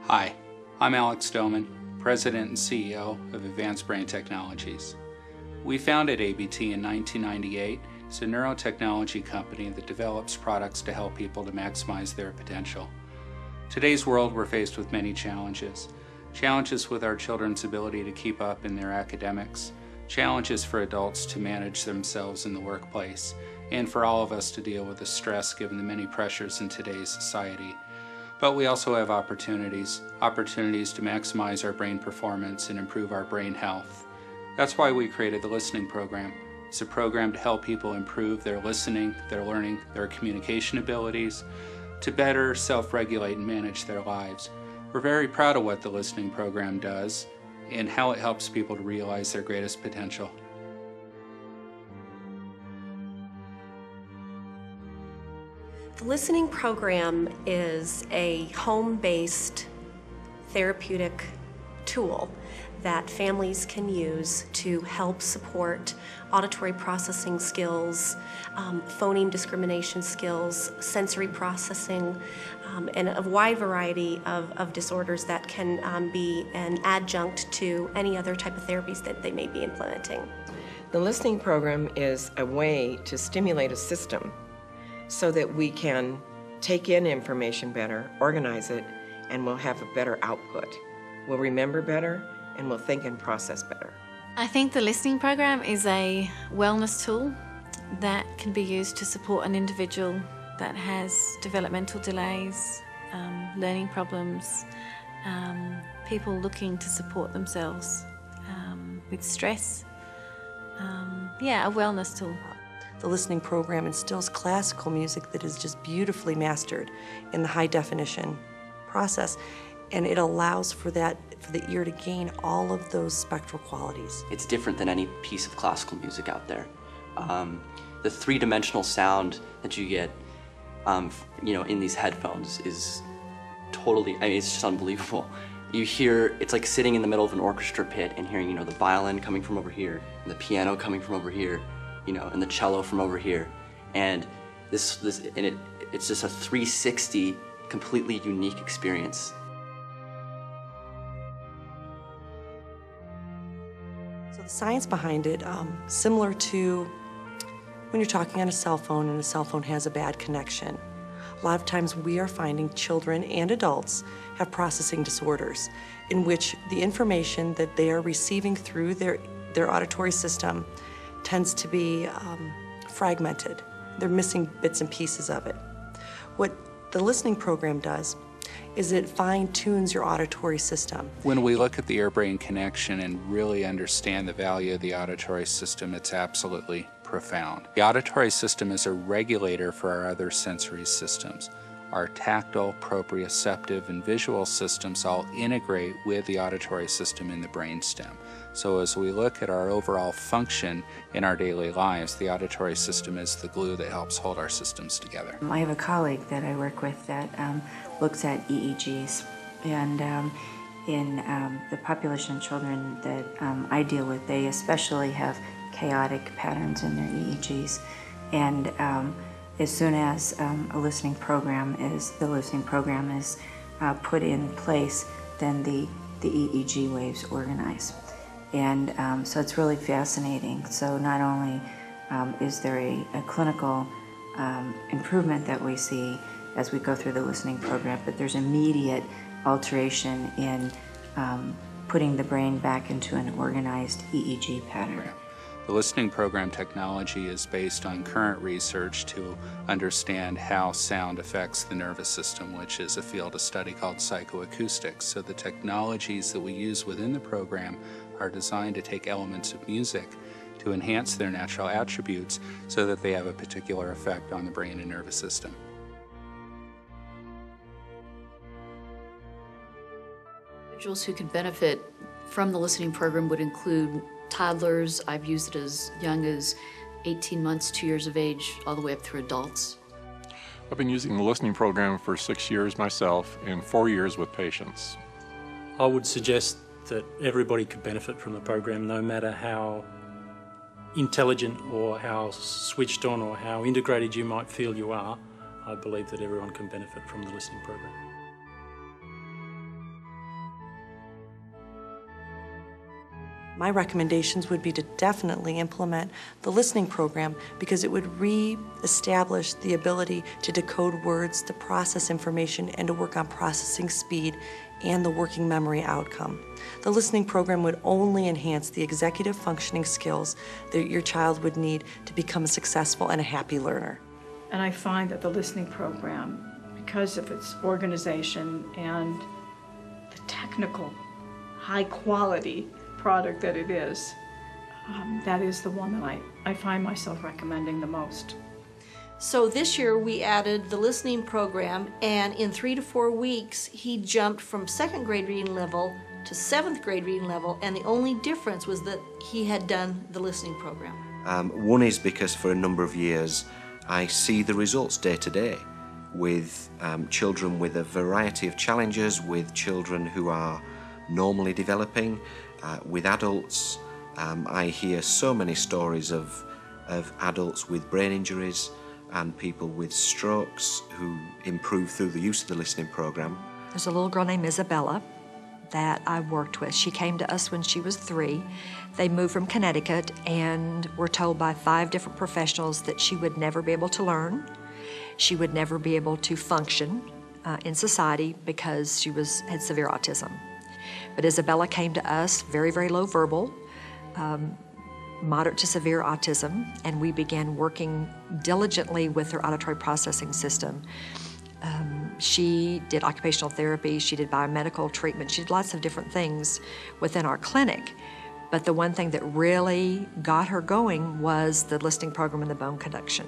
Hi, I'm Alex Doman, President and CEO of Advanced Brain Technologies. We founded ABT in 1998 as a neurotechnology company that develops products to help people to maximize their potential. Today's world, we're faced with many challenges. Challenges with our children's ability to keep up in their academics, challenges for adults to manage themselves in the workplace, and for all of us to deal with the stress given the many pressures in today's society. But we also have opportunities to maximize our brain performance and improve our brain health. That's why we created the Listening Program. It's a program to help people improve their listening, their learning, their communication abilities, to better self-regulate and manage their lives. We're very proud of what the Listening Program does and how it helps people to realize their greatest potential. The Listening Program is a home-based therapeutic tool that families can use to help support auditory processing skills, phoneme discrimination skills, sensory processing, and a wide variety of disorders that can be an adjunct to any other type of therapies that they may be implementing. The Listening Program is a way to stimulate a system so that we can take in information better, organize it, and we'll have a better output. We'll remember better, and we'll think and process better. I think the Listening Program is a wellness tool that can be used to support an individual that has developmental delays, learning problems, people looking to support themselves with stress. A wellness tool. The Listening Program instills classical music that is just beautifully mastered in the high definition process, and it allows for the ear to gain all of those spectral qualities. It's different than any piece of classical music out there. The three-dimensional sound that you get in these headphones is totally, it's just unbelievable. You hear, it's like sitting in the middle of an orchestra pit and hearing, the violin coming from over here, and the piano coming from over here, and the cello from over here. And it's just a 360, completely unique experience. So the science behind it, similar to when you're talking on a cell phone and a cell phone has a bad connection. A lot of times we are finding children and adults have processing disorders in which the information that they are receiving through their auditory system tends to be fragmented. They're missing bits and pieces of it. What the Listening Program does is it fine-tunes your auditory system. When we look at the ear-brain connection and really understand the value of the auditory system, it's absolutely profound. The auditory system is a regulator for our other sensory systems. Our tactile, proprioceptive, and visual systems all integrate with the auditory system in the brainstem. So as we look at our overall function in our daily lives, the auditory system is the glue that helps hold our systems together. I have a colleague that I work with that looks at EEGs, and in the population of children that I deal with, they especially have chaotic patterns in their EEGs, and as soon as the listening program is put in place, then the EEG waves organize. And so it's really fascinating. So not only is there a clinical improvement that we see as we go through the listening program, but there's immediate alteration in putting the brain back into an organized EEG pattern. The Listening Program technology is based on current research to understand how sound affects the nervous system, which is a field of study called psychoacoustics. So the technologies that we use within the program are designed to take elements of music to enhance their natural attributes so that they have a particular effect on the brain and nervous system. Individuals who can benefit from the listening program would include toddlers. I've used it as young as 18 months, 2 years of age, all the way up through adults. I've been using the listening program for 6 years myself and 4 years with patients. I would suggest that everybody could benefit from the program, no matter how intelligent or how switched on or how integrated you might feel you are. I believe that everyone can benefit from the listening program. My recommendations would be to definitely implement the listening program because it would re-establish the ability to decode words, to process information, and to work on processing speed and the working memory outcome. The listening program would only enhance the executive functioning skills that your child would need to become a successful and a happy learner. And I find that the listening program, because of its organization and the technical, high-quality product that it is, that is the one that I find myself recommending the most. So this year we added the listening program, and in 3 to 4 weeks he jumped from 2nd grade reading level to 7th grade reading level, and the only difference was that he had done the listening program. One is because for a number of years I see the results day to day with children with a variety of challenges, with children who are normally developing, with adults. I hear so many stories of adults with brain injuries and people with strokes who improve through the use of the listening program. There's a little girl named Isabella that I worked with. She came to us when she was 3. They moved from Connecticut and were told by 5 different professionals that she would never be able to learn. She would never be able to function in society because she had severe autism. But Isabella came to us, very, very low verbal, moderate to severe autism, and we began working diligently with her auditory processing system. She did occupational therapy, she did biomedical treatment, she did lots of different things within our clinic. But the one thing that really got her going was the listening program and the bone conduction.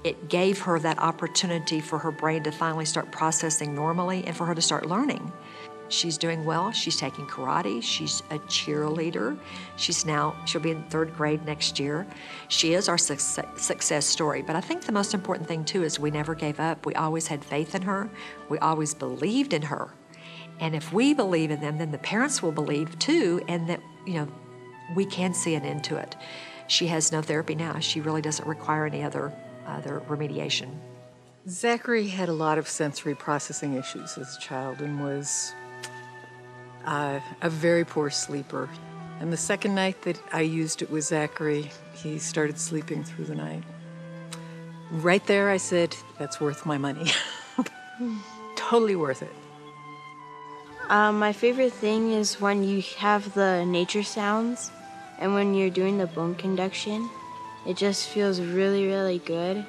It gave her that opportunity for her brain to finally start processing normally and for her to start learning. She's doing well. She's taking karate. She's a cheerleader. She'll be in 3rd grade next year. She is our success story. But I think the most important thing too is we never gave up. We always had faith in her. We always believed in her. And if we believe in them, then the parents will believe too, and that, we can see an end to it. She has no therapy now. She really doesn't require any other remediation. Zachary had a lot of sensory processing issues as a child and was a very poor sleeper. And the second night that I used it with Zachary, he started sleeping through the night. Right there I said, that's worth my money. Totally worth it. My favorite thing is when you have the nature sounds and when you're doing the bone conduction. It just feels really, really good.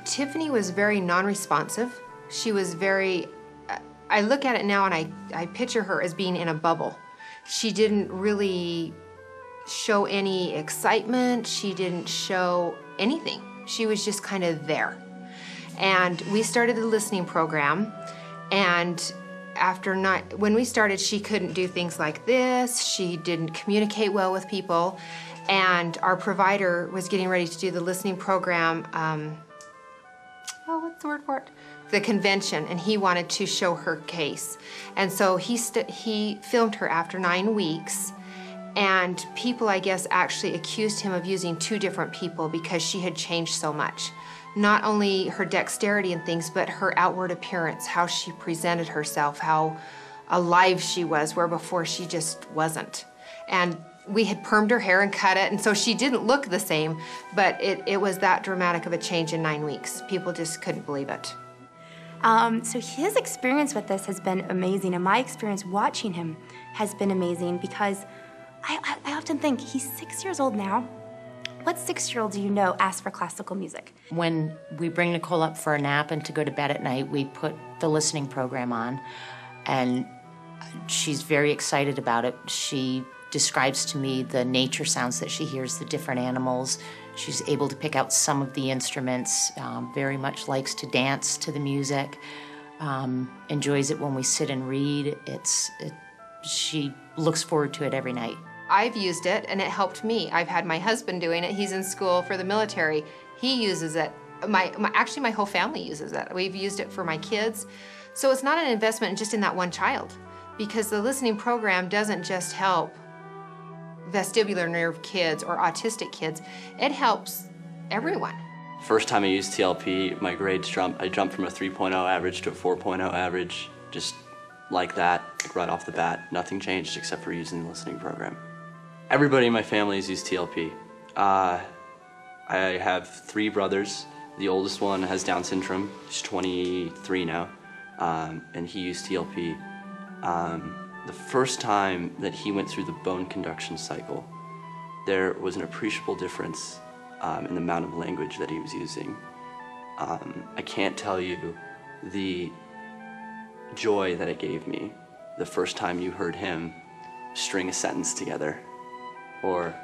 Tiffany was very non-responsive. She was very, I look at it now and I picture her as being in a bubble. She didn't really show any excitement. She didn't show anything. She was just kind of there. And we started the listening program, and when we started, she couldn't do things like this. She didn't communicate well with people. And our provider was getting ready to do the listening program, what's the word for it? The convention, and he wanted to show her case. And so he filmed her after 9 weeks, and people, I guess, actually accused him of using 2 different people because she had changed so much. Not only her dexterity and things, but her outward appearance, how she presented herself, how alive she was, where before she just wasn't. And we had permed her hair and cut it, and so she didn't look the same, but it was that dramatic of a change in 9 weeks. People just couldn't believe it. So his experience with this has been amazing, and my experience watching him has been amazing because I often think he's 6 years old now. What 6-year-old do you know asks for classical music? When we bring Nicole up for a nap and to go to bed at night, we put the listening program on, and she's very excited about it. She describes to me the nature sounds that she hears, the different animals. She's able to pick out some of the instruments, very much likes to dance to the music, enjoys it when we sit and read. She looks forward to it every night. I've used it, and it helped me. I've had my husband doing it. He's in school for the military. He uses it. Actually, my whole family uses it. We've used it for my kids. So it's not an investment just in that one child, because the listening program doesn't just help vestibular nerve kids or autistic kids. It helps everyone. First time I used TLP, my grades jumped. I jumped from a 3.0 average to a 4.0 average, just like that, right off the bat. Nothing changed except for using the listening program. Everybody in my family has used TLP. I have 3 brothers. The oldest one has Down syndrome. He's 23 now, and he used TLP. The first time that he went through the bone conduction cycle, there was an appreciable difference in the amount of language that he was using. I can't tell you the joy that it gave me the first time you heard him string a sentence together or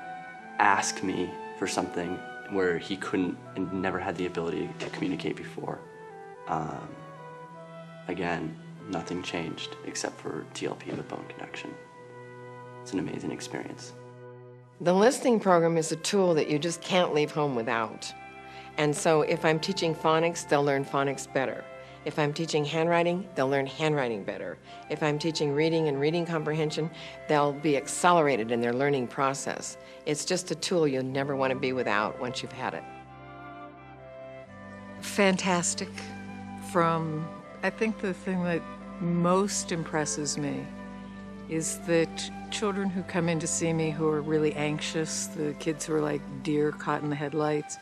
ask me for something where he couldn't and never had the ability to communicate before. Again, nothing changed except for TLP with bone conduction. It's an amazing experience. The listening program is a tool that you just can't leave home without. And so if I'm teaching phonics, they'll learn phonics better. If I'm teaching handwriting, they'll learn handwriting better. If I'm teaching reading and reading comprehension, they'll be accelerated in their learning process. It's just a tool you'll never want to be without once you've had it. Fantastic. I think the thing that most impresses me is that children who come in to see me who are really anxious, the kids who are like deer caught in the headlights,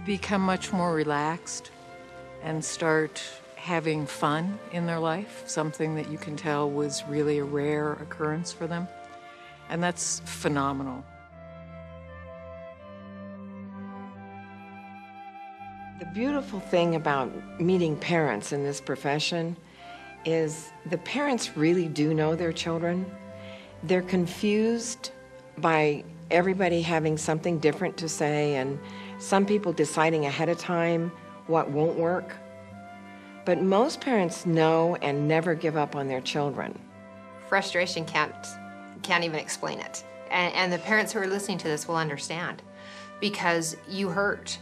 become much more relaxed and start having fun in their life, something that you can tell was really a rare occurrence for them. And that's phenomenal. The beautiful thing about meeting parents in this profession is the parents really do know their children. They're confused by everybody having something different to say and some people deciding ahead of time what won't work. But most parents know and never give up on their children. Frustration can't even explain it. And the parents who are listening to this will understand because you hurt.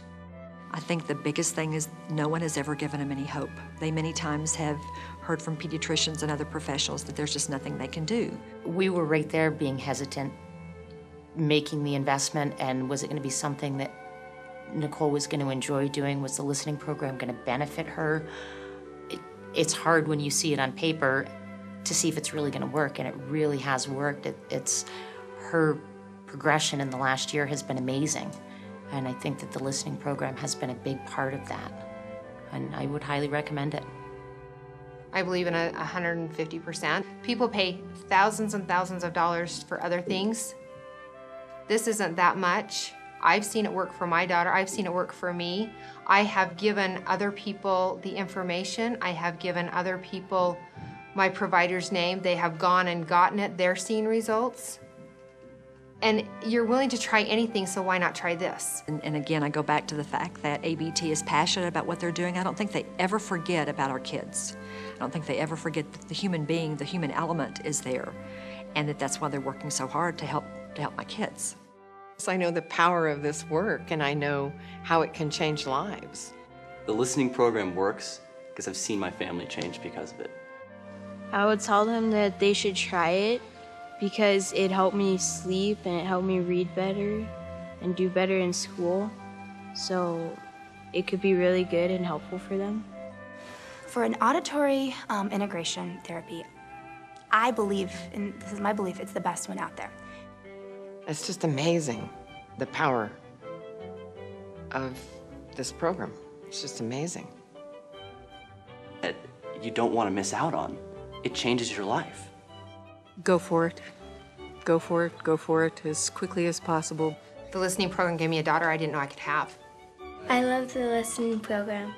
I think the biggest thing is no one has ever given them any hope. They many times have heard from pediatricians and other professionals that there's just nothing they can do. We were right there being hesitant, making the investment, and was it going to be something that Nicole was going to enjoy doing? Was the listening program going to benefit her? It's hard when you see it on paper to see if it's really going to work, and it really has worked. Her progression in the last year has been amazing, and I think that the listening program has been a big part of that, and I would highly recommend it. I believe in 150%. People pay thousands and thousands of dollars for other things. This isn't that much. I've seen it work for my daughter. I've seen it work for me. I have given other people the information. I have given other people my provider's name. They have gone and gotten it. They're seeing results. And you're willing to try anything, so why not try this? And again, I go back to the fact that ABT is passionate about what they're doing. I don't think they ever forget about our kids. I don't think they ever forget that the human being, the human element is there, and that's why they're working so hard to help my kids. So I know the power of this work, and I know how it can change lives. The listening program works because I've seen my family change because of it. I would tell them that they should try it because it helped me sleep and it helped me read better and do better in school. So it could be really good and helpful for them. For an auditory integration therapy, I believe, and this is my belief, it's the best one out there. It's just amazing, the power of this program. It's just amazing. That you don't want to miss out on. It changes your life. Go for it. Go for it. Go for it as quickly as possible. The listening program gave me a daughter I didn't know I could have. I love the listening program.